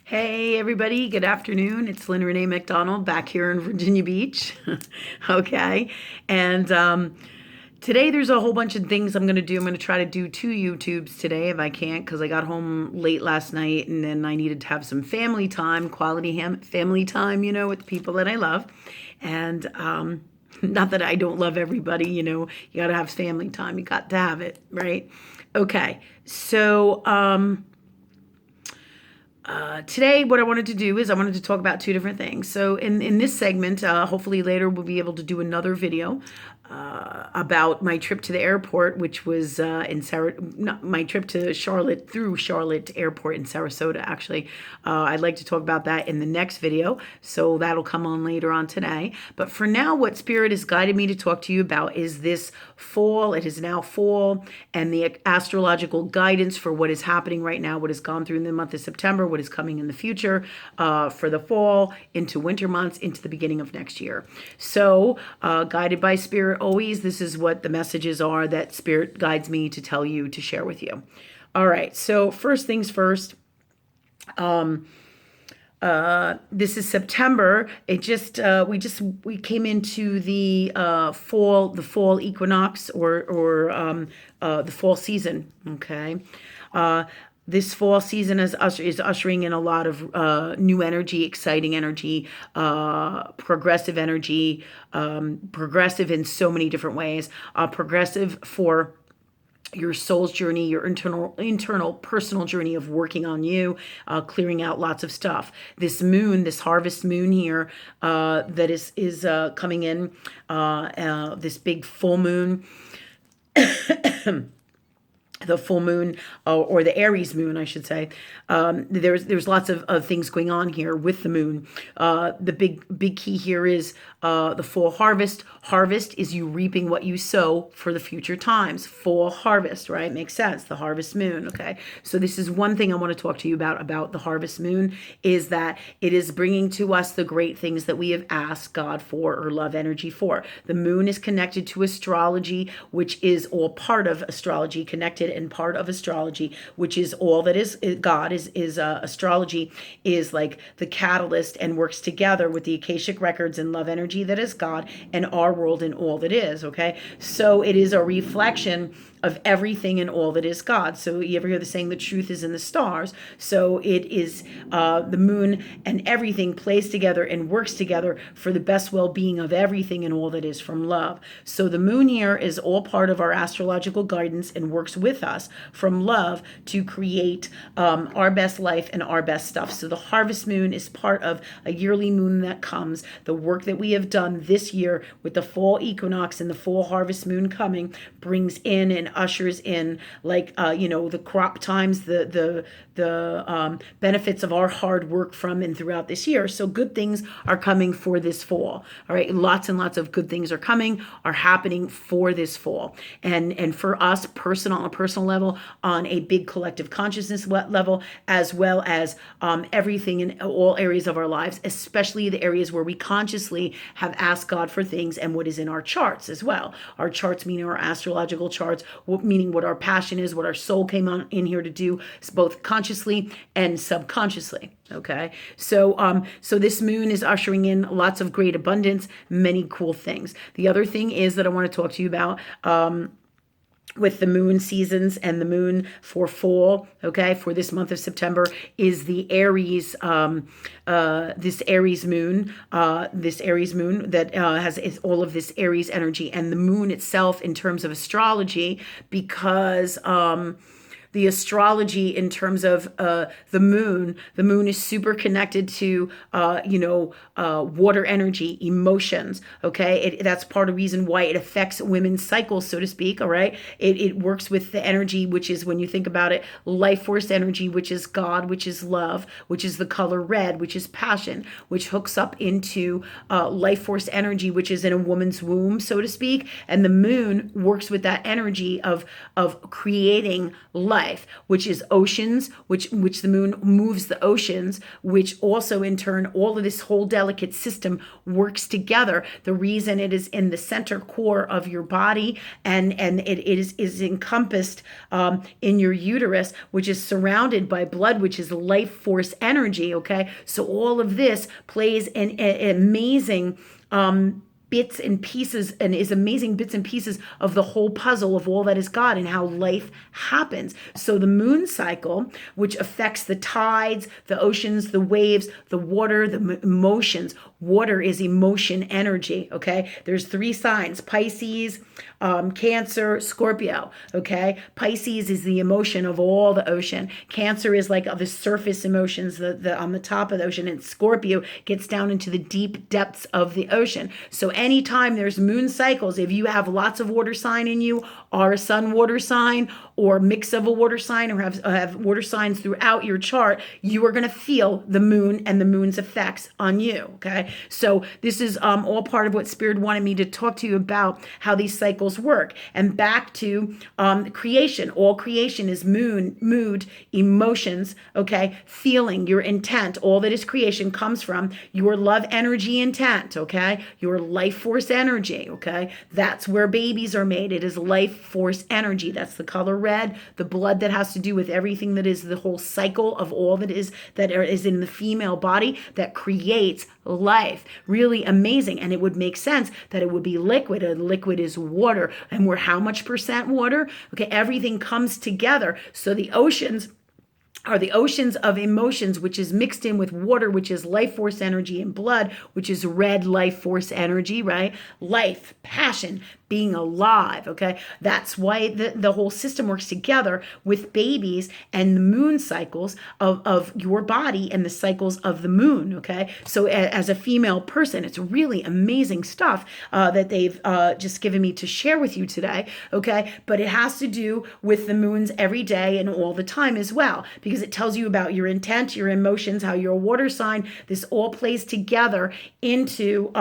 Hey, everybody. Good afternoon. It's Lynn Renee McDonald back here in Virginia Beach. Okay. And today there's a whole bunch of things I'm going to do. I'm going to try to do 2 YouTubes today if I can't because I got home late last night and then I needed to have some family time, quality family time, with the people that I love. And not that I don't love everybody, you got to have family time. You got to have it, right? Okay. So, today, what I wanted to do is I wanted to talk about two different things. So in this segment, hopefully later we'll be able to do another video about my trip to the airport, which was my trip to Charlotte through Charlotte Airport in Sarasota. Actually, I'd like to talk about that in the next video, so that'll come on later on today. But for now, what Spirit has guided me to talk to you about is this fall. It is now fall, and the astrological guidance for what is happening right now, what has gone through in the month of September, what is coming in the future for the fall, into winter months, into the beginning of next year. So, guided by Spirit always, this is what the messages are that Spirit guides me to tell you, to share with you. All right, so first things first. This is September. We came into the fall equinox or the fall season. Okay. This fall season is ushering in a lot of new energy, exciting energy, progressive energy, progressive in so many different ways. Progressive for your soul's journey, your internal personal journey of working on you, clearing out lots of stuff. This moon, this harvest moon here, that is coming in, this big full moon. The full moon, or the Aries moon, I should say. There's lots of things going on here with the moon. The big key here is the fall harvest. Harvest is you reaping what you sow for the future times. Fall harvest, right? Makes sense. The harvest moon. Okay. So this is one thing I want to talk to you about the harvest moon, is that it is bringing to us the great things that we have asked God for or love energy for. The moon is connected to astrology, which is all part of astrology, connected and part of astrology, which is all that is God is astrology is like the catalyst and works together with the Akashic records and love energy that is God and our world and all that is. Okay, so it is a reflection of everything and all that is God. So you ever hear the saying, the truth is in the stars? So it is the moon and everything plays together and works together for the best well-being of everything and all that is from love. So the moon here is all part of our astrological guidance and works with us from love to create our best life and our best stuff. So the harvest moon is part of a yearly moon that comes. The work that we have done this year with the fall equinox and the fall harvest moon coming brings in and ushers in, like the crop times, the benefits of our hard work from and throughout this year. So good things are coming for this fall. All right, lots and lots of good things are happening for this fall, and for us, on a personal level, on a big collective consciousness level, as well as everything in all areas of our lives, especially the areas where we consciously have asked God for things, and what is in our charts as well. Our charts meaning our astrological charts, meaning what our passion is, what our soul came on in here to do, both consciously and subconsciously. Okay, so this moon is ushering in lots of great abundance, many cool things. The other thing is that I want to talk to you about, with the moon seasons and the moon for fall, okay, for this month of September, is the Aries, this Aries moon that has all of this Aries energy, and the moon itself in terms of astrology, because the astrology in terms of the moon is super connected to water energy, emotions. Okay, that's part of the reason why it affects women's cycles, so to speak. All right, it works with the energy, which is, when you think about it, life force energy, which is God, which is love, which is the color red, which is passion, which hooks up into life force energy, which is in a woman's womb, so to speak. And the moon works with that energy of creating life. life, which is oceans, which the moon moves the oceans, which also in turn, all of this whole delicate system works together. The reason it is in the center core of your body, and it is encompassed in your uterus, which is surrounded by blood, which is life force energy. Okay, so all of this plays an amazing bits and pieces, and is amazing bits and pieces of the whole puzzle of all that is God and how life happens. So the moon cycle, which affects the tides, the oceans, the waves, the water, the emotions. Water is emotion energy. Okay, there's 3 signs: Pisces, Cancer, Scorpio. Okay, Pisces is the emotion of all the ocean. Cancer is like the surface emotions, the on the top of the ocean, and Scorpio gets down into the deep depths of the ocean. So anytime there's moon cycles, if you have lots of water sign in you, are a sun water sign, or mix of a water sign, or have water signs throughout your chart, you are going to feel the moon and the moon's effects on you. Okay, so this is all part of what Spirit wanted me to talk to you about, how these cycles work. And back to creation. All creation is mood, emotions. Okay, feeling, your intent. All that is creation comes from your love energy intent. Okay, your life force energy. Okay, that's where babies are made. It is life force energy. That's the color red, the blood that has to do with everything that is the whole cycle of all that is in the female body that creates life. Really amazing. And it would make sense that it would be liquid, and liquid is water, and we're how much percent water? Okay, everything comes together. So the oceans are the oceans of emotions, which is mixed in with water, which is life force energy, and blood, which is red life force energy, right? Life, passion, being alive. Okay, that's why the whole system works together with babies and the moon cycles of your body and the cycles of the moon. Okay, so as a female person, it's really amazing stuff that they've just given me to share with you today. Okay, but it has to do with the moons every day and all the time as well, because it tells you about your intent, your emotions, how you're a water sign. This all plays together into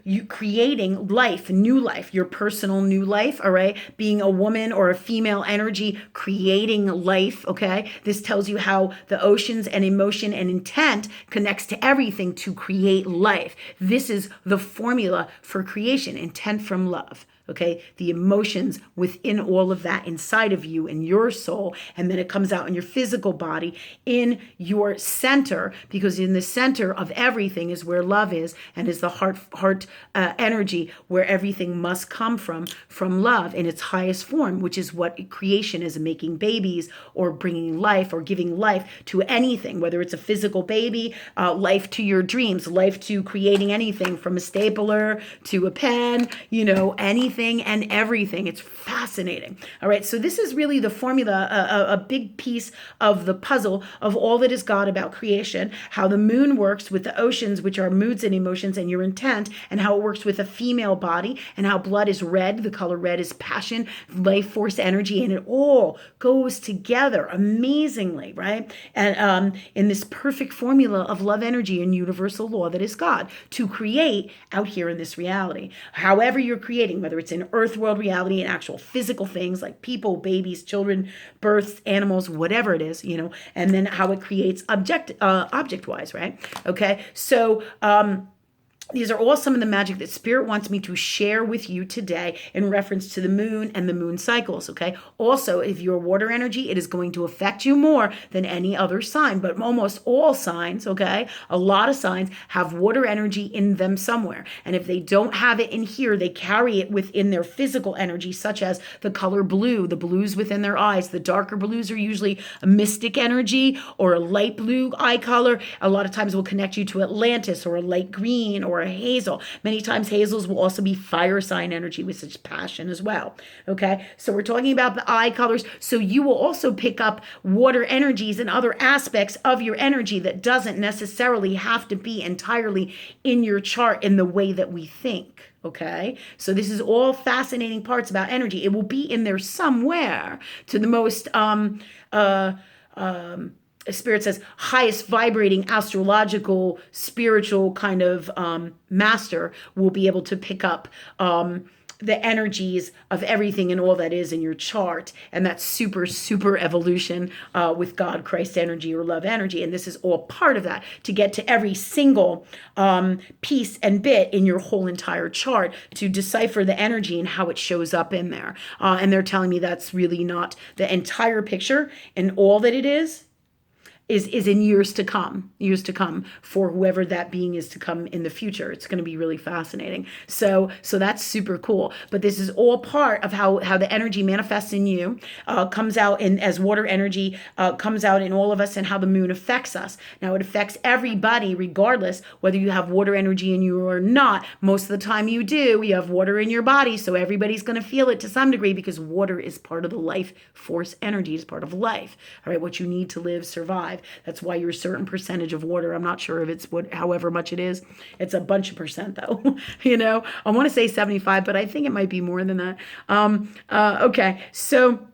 you creating life, new life, your personal new life. All right, being a woman or a female energy, creating life. Okay, this tells you how the oceans and emotion and intent connects to everything to create life. This is the formula for creation: intent from love. Okay, the emotions within all of that inside of you and your soul, and then it comes out in your physical body, in your center, because in the center of everything is where love is, and is the heart energy, where everything must come from love in its highest form, which is what creation is: making babies, or bringing life, or giving life to anything, whether it's a physical baby, life to your dreams, life to creating anything from a stapler to a pen, anything and everything. It's fascinating. All right, so this is really the formula, a big piece of the puzzle of all that is God about creation, how the moon works with the oceans, which are moods and emotions and your intent, and how it works with a female body, and how blood is red. The color red is passion, life force energy, and it all goes together amazingly, right? And in this perfect formula of love energy and universal law that is God, to create out here in this reality. However you're creating, whether it's in earth world reality and actual physical things like people, babies, children, births, animals, whatever it is, and then how it creates object wise, right? Okay, so these are all some of the magic that Spirit wants me to share with you today in reference to the moon and the moon cycles, okay? Also, if you're water energy, it is going to affect you more than any other sign, but almost all signs, okay? A lot of signs have water energy in them somewhere. And if they don't have it in here, they carry it within their physical energy, such as the color blue, the blues within their eyes. The darker blues are usually a mystic energy, or a light blue eye color. A lot of times will connect you to Atlantis, or a light green, or a hazel. Many times hazels will also be fire sign energy with such passion as well. Okay, so we're talking about the eye colors. So you will also pick up water energies and other aspects of your energy that doesn't necessarily have to be entirely in your chart in the way that we think. Okay, so this is all fascinating parts about energy. It will be in there somewhere to the most Spirit says highest vibrating astrological spiritual kind of master will be able to pick up the energies of everything and all that is in your chart, and that super evolution with God, Christ energy, or love energy. And this is all part of that, to get to every single piece and bit in your whole entire chart, to decipher the energy and how it shows up in there. And they're telling me that's really not the entire picture, and all that it is in years to come for whoever that being is to come in the future. It's going to be really fascinating. So that's super cool. But this is all part of how the energy manifests in you, comes out in as water energy, comes out in all of us, and how the moon affects us. Now, it affects everybody regardless whether you have water energy in you or not. Most of the time you do. You have water in your body, so everybody's going to feel it to some degree, because water is part of the life force energy, is part of life. All right, what you need to live, survive. That's why you're a certain percentage of water. I'm not sure if it's however much it is. It's a bunch of percent though. I want to say 75, but I think it might be more than that. Okay, so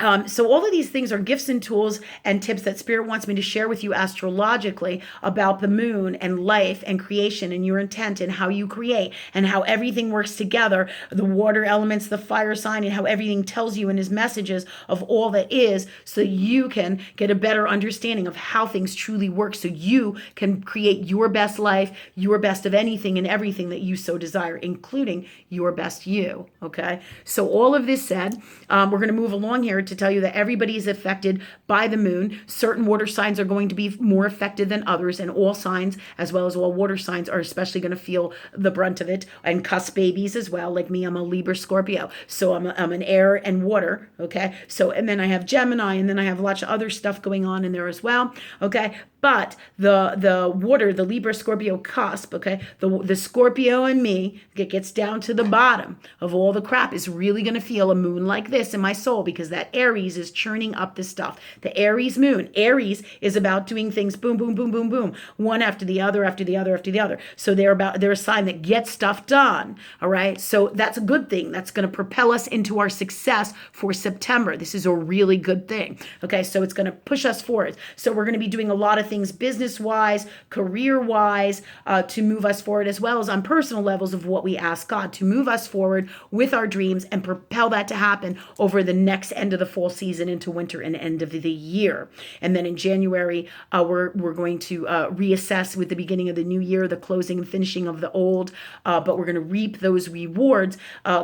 all of these things are gifts and tools and tips that Spirit wants me to share with you astrologically about the moon and life and creation and your intent and how you create and how everything works together, the water elements, the fire sign, and how everything tells you in his messages of all that is, so you can get a better understanding of how things truly work, so you can create your best life, your best of anything and everything that you so desire, including your best you. Okay, so all of this said, we're going to move along here to tell you that everybody is affected by the moon. Certain water signs are going to be more affected than others, and all signs, as well as all water signs, are especially going to feel the brunt of it, and cusp babies as well. Like me, I'm a Libra Scorpio, so I'm an air and water. Okay, so and then I have Gemini, and then I have lots of other stuff going on in there as well. Okay, but the water, the Libra Scorpio cusp, okay, the Scorpio in me, it gets down to the bottom of all the crap, is really going to feel a moon like this in my soul, because that Aries is churning up the stuff. The Aries moon. Aries is about doing things boom, boom, boom, boom, boom, one after the other, after the other, after the other. So they're a sign that gets stuff done. All right. So that's a good thing. That's going to propel us into our success for September. This is a really good thing. Okay. So it's going to push us forward. So we're going to be doing a lot of things business-wise, career-wise, to move us forward, as well as on personal levels of what we ask God to move us forward with our dreams and propel that to happen over the next end of the fall season into winter and end of the year. And then in January, we're going to reassess with the beginning of the new year, the closing and finishing of the old, but we're going to reap those rewards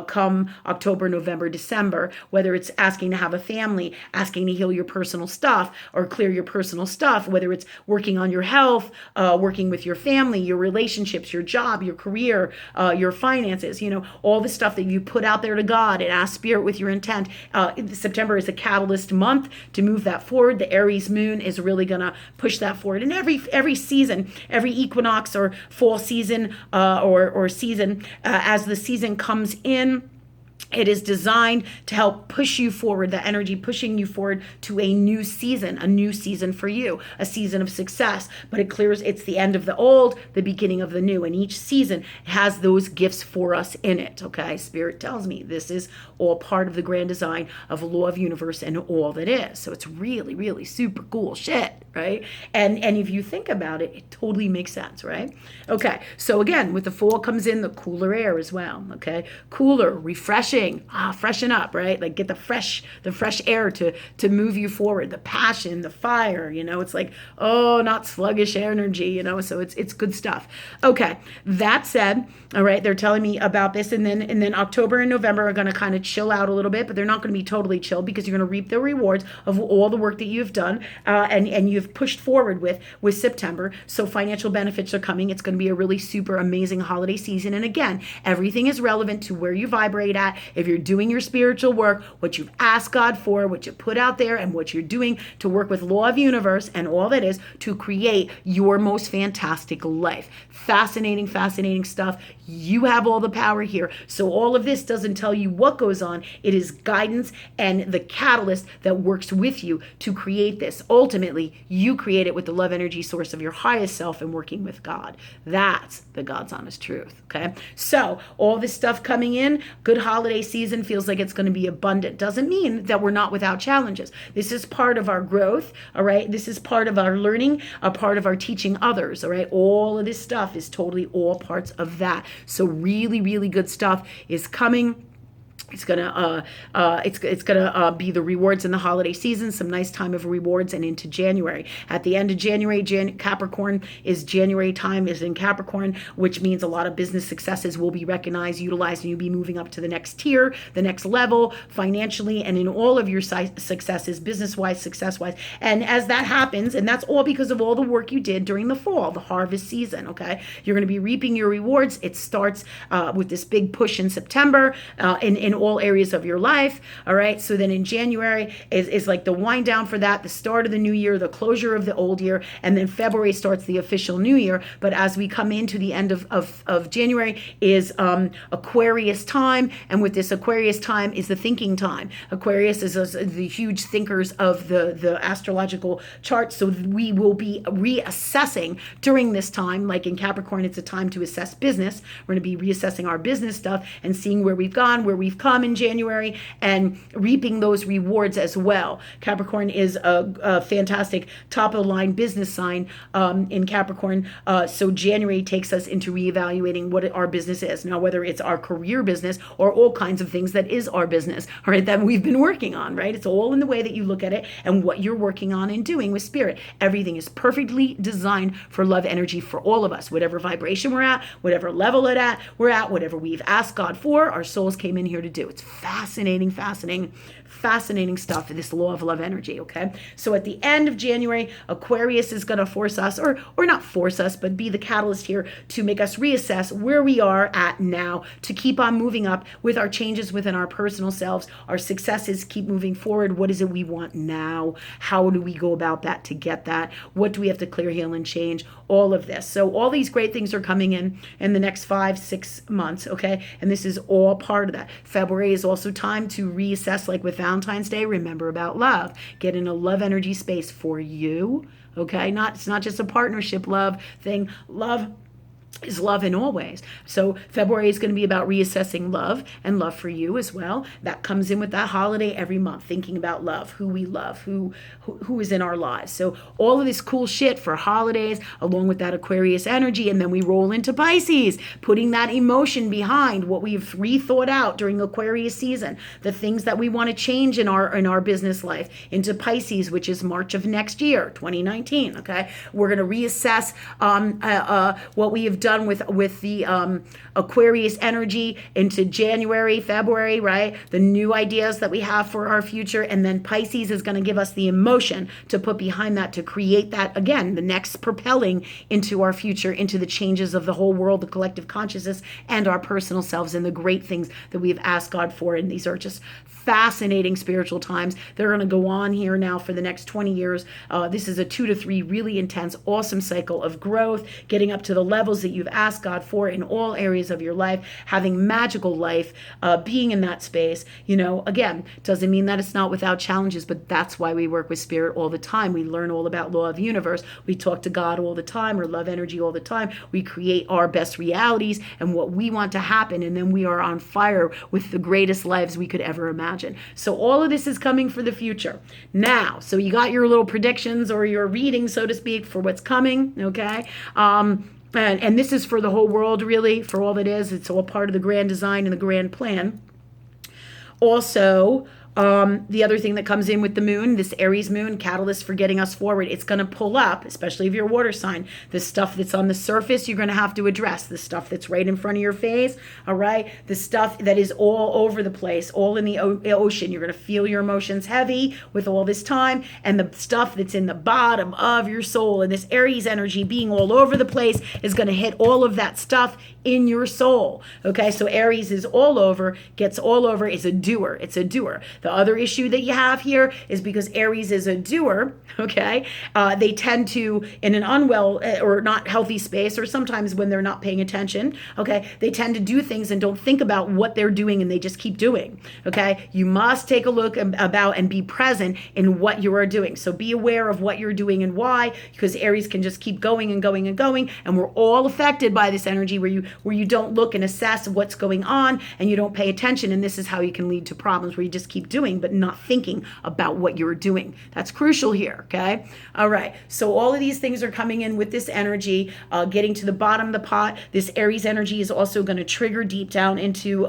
come October, November, December, whether it's asking to have a family, asking to heal your personal stuff or clear your personal stuff, whether it's working on your health, working with your family, your relationships, your job, your career, your finances, all the stuff that you put out there to God and ask Spirit with your intent. September is a catalyst month to move that forward. The Aries moon is really going to push that forward. And every season, every equinox or fall season or season, as the season comes in, it is designed to help push you forward, the energy pushing you forward to a new season for you, a season of success. But it's the end of the old, the beginning of the new. And each season has those gifts for us in it. Okay, Spirit tells me this is all part of the grand design of law of universe and all that is. So it's really, really super cool shit, right? And if you think about it, it totally makes sense, right? Okay, so again, with the fall comes in the cooler air as well. Okay, cooler, refreshing. Freshen up, right? Like get the fresh air to move you forward, the passion, the fire, it's like, not sluggish energy, so it's good stuff. Okay, that said, all right, they're telling me about this, and then October and November are going to kind of chill out a little bit, but they're not going to be totally chill, because you're going to reap the rewards of all the work that you've done and you've pushed forward with September. So financial benefits are coming. It's going to be a really super amazing holiday season. And again, everything is relevant to where you vibrate at. If you're doing your spiritual work, what you've asked God for, what you put out there, and what you're doing to work with law of universe and all that is to create your most fantastic life. Fascinating stuff. You have all the power here. So all of this doesn't tell you what goes on. It is guidance and the catalyst that works with you to create this. Ultimately, you create it with the love energy source of your highest self and working with God. That's the God's honest truth. Okay. So all this stuff coming in, good holiday holiday season feels like it's going to be abundant. Doesn't mean that we're not without challenges. This is part of our growth, all right? This is part of our learning, a part of our teaching others, all right? All of this stuff is totally all parts of that. So really, really good stuff is coming. It's gonna be the rewards in the holiday season, some nice time of rewards, and into January. At the end of January, Capricorn is January time is in Capricorn, which means a lot of business successes will be recognized, utilized, and you'll be moving up to the next tier, the next level, financially, and in all of your successes, business-wise, success-wise. And as that happens, and that's all because of all the work you did during the fall, the harvest season. Okay, you're going to be reaping your rewards. It starts with this big push in September, in all areas of your life. All right. So then in January is like the wind down for that, the start of the new year, the closure of the old year, and then February starts the official new year. But as we come into the end of January is Aquarius time. And with this Aquarius time is the thinking time. Aquarius is the huge thinkers of the astrological chart. So we will be reassessing during this time. Like in Capricorn, it's a time to assess business. We're going to be reassessing our business stuff and seeing where we've gone, where we've come in January, and reaping those rewards as well. Capricorn is a fantastic top of the line business sign in Capricorn. So January takes us into reevaluating what our business is. Now, whether it's our career business or all kinds of things that is our business, all right, that we've been working on, right? It's all in the way that you look at it and what you're working on and doing with spirit. Everything is perfectly designed for love energy for all of us, whatever vibration we're at, whatever level we're at, whatever we've asked God for, our souls came in here to do. It's fascinating stuff, this law of love energy, okay? So at the end of January, Aquarius is going to force us, or not force us, but be the catalyst here to make us reassess where we are at now, to keep on moving up with our changes within our personal selves, our successes, keep moving forward. What is it we want now? How do we go about that to get that? What do we have to clear, heal, and change? All of this. So all these great things are coming in the next 5-6 months, okay? And this is all part of that. February is also time to reassess, like with Valentine's Day, remember about love. Get in a love energy space for you, okay? It's not just a partnership love thing. Love is love in all ways. So February is going to be about reassessing love and love for you as well. That comes in with that holiday every month, thinking about love, who we love, who is in our lives. So all of this cool shit for holidays, along with that Aquarius energy, and then we roll into Pisces, putting that emotion behind what we've rethought out during Aquarius season, the things that we want to change in our business life, into Pisces, which is March of next year, 2019. Okay, we're going to reassess what we have done with the Aquarius energy into January, February, right? The new ideas that we have for our future. And then Pisces is going to give us the emotion to put behind that, to create that, again, the next propelling into our future, into the changes of the whole world, the collective consciousness, and our personal selves, and the great things that we've asked God for. And these are just fascinating spiritual times. They're going to go on here now for the next 20 years. This is a 2 to 3 really intense, awesome cycle of growth, getting up to the levels that you've asked God for in all areas of your life, having magical life, being in that space. Again, doesn't mean that it's not without challenges, but that's why we work with spirit all the time. We learn all about law of universe. We talk to God all the time, or love energy all the time. We create our best realities and what we want to happen, and then we are on fire with the greatest lives we could ever imagine. So all of this is coming for the future. Now, so you got your little predictions or your reading, so to speak, for what's coming, okay? And this is for the whole world, really, for all it is. It's all part of the grand design and the grand plan. Also, the other thing that comes in with the moon, this Aries moon, catalyst for getting us forward, it's going to pull up, especially if you're a water sign, the stuff that's on the surface you're going to have to address, the stuff that's right in front of your face, all right? The stuff that is all over the place, all in the ocean. You're going to feel your emotions heavy with all this time, and the stuff that's in the bottom of your soul, and this Aries energy being all over the place is going to hit all of that stuff in your soul, okay? So Aries is all over, gets all over, is a doer. It's a doer. The other issue that you have here is because Aries is a doer, okay? They tend to, in an unwell or not healthy space, or sometimes when they're not paying attention, okay, they tend to do things and don't think about what they're doing, and they just keep doing, okay? You must take a look about and be present in what you are doing. So be aware of what you're doing and why, because Aries can just keep going and going and going, and we're all affected by this energy where you don't look and assess what's going on and you don't pay attention, and this is how you can lead to problems where you just keep doing but not thinking about what you're doing. That's crucial here, okay? All right, so all of these things are coming in with this energy, getting to the bottom of the pot. This Aries energy is also going to trigger deep down into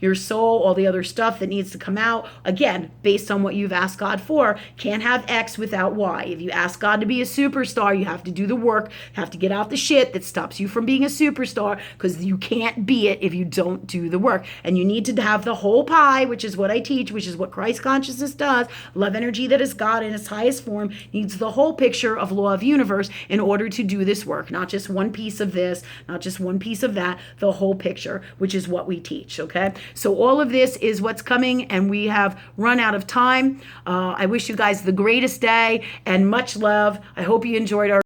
your soul, all the other stuff that needs to come out, again, based on what you've asked God for. Can't have X without Y. If you ask God to be a superstar, you have to do the work, have to get out the shit that stops you from being a superstar, because you can't be it if you don't do the work. And you need to have the whole pie, which is what I teach, which is what Christ consciousness does. Love energy that is God in its highest form needs the whole picture of law of universe in order to do this work, not just one piece of this, not just one piece of that, the whole picture, which is what we teach, okay? So all of this is what's coming, and we have run out of time. I wish you guys the greatest day and much love. I hope you enjoyed our